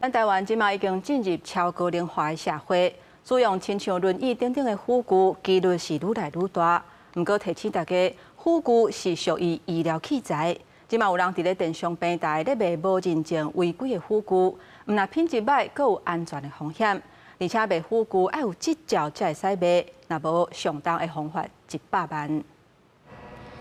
咱台湾即马已经进入超高龄化的社会，使用亲像轮椅等等的辅具几率是愈来愈大。不过提醒大家，辅具是属于医疗器材，即马有人伫咧电商平台咧卖无认证违规的辅具，毋但品质歹，阁有安全的风险。而且卖辅具要有执照才会使卖，若无上当的方法100万。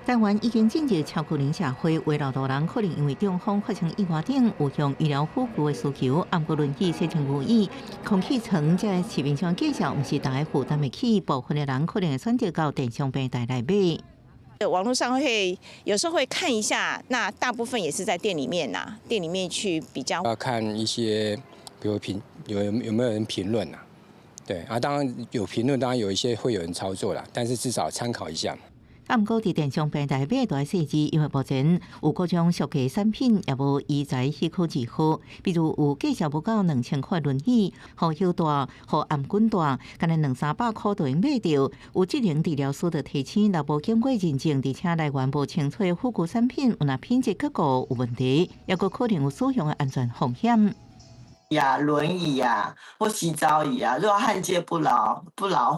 台湾已经进入超高龄社会，有老多人可能因为中风发生意外等，有向医疗辅具的需求。按过轮椅、洗尘无椅、空气床这市面上介绍，毋是大家负担得起，部分的人可能会选择到电商平台来买。网络上有时候会看一下，那大部分也是在店里面店里面去比较。要看一些，比如有没有人评论对当然有评论，当然有一些会有人操作啦，但是至少参考一下。毋过，伫电商平台买大细致，因为目前有各种俗价产品，也无医材许可字号，比如有介绍不到2000块轮椅，互腰大、互颔棍大，干那200-300块就用买到。有智能治疗师的提醒，若无经过认证，而且来源无清楚的辅具产品，有若品质结构有问题，也佫可能有使用的安全风险。轮椅或洗澡椅如果焊接不牢，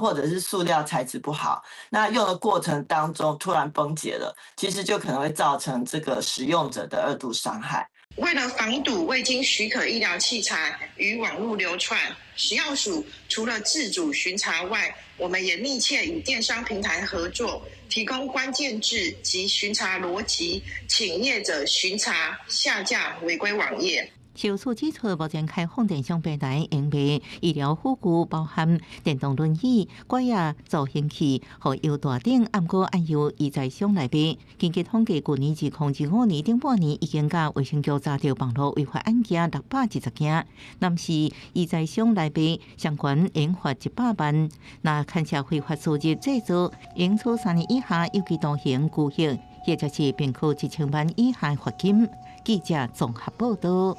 或者是塑料材质不好，那用的过程当中突然崩解了，其实就可能会造成这个使用者的2度伤害。为了防堵未经许可医疗器材与网络流窜，食药署除了自主巡查外，我们也密切与电商平台合作，提供关键字及巡查逻辑，请业者巡查下架违规网页。消署指出，目前开放电商平台营卖医疗辅具，包含电动轮椅、拐杖、助行器和腰带等，按过按由医材商来卖。根据统计，去年至2025年顶半年，已经甲卫生局查到网络违法案件610件，男是医材商来卖，相关刑罚100万。那看社会法数字制作，刑处3年以下有期徒刑、拘役，或者是并科1000万以下罚金。记者综合报道。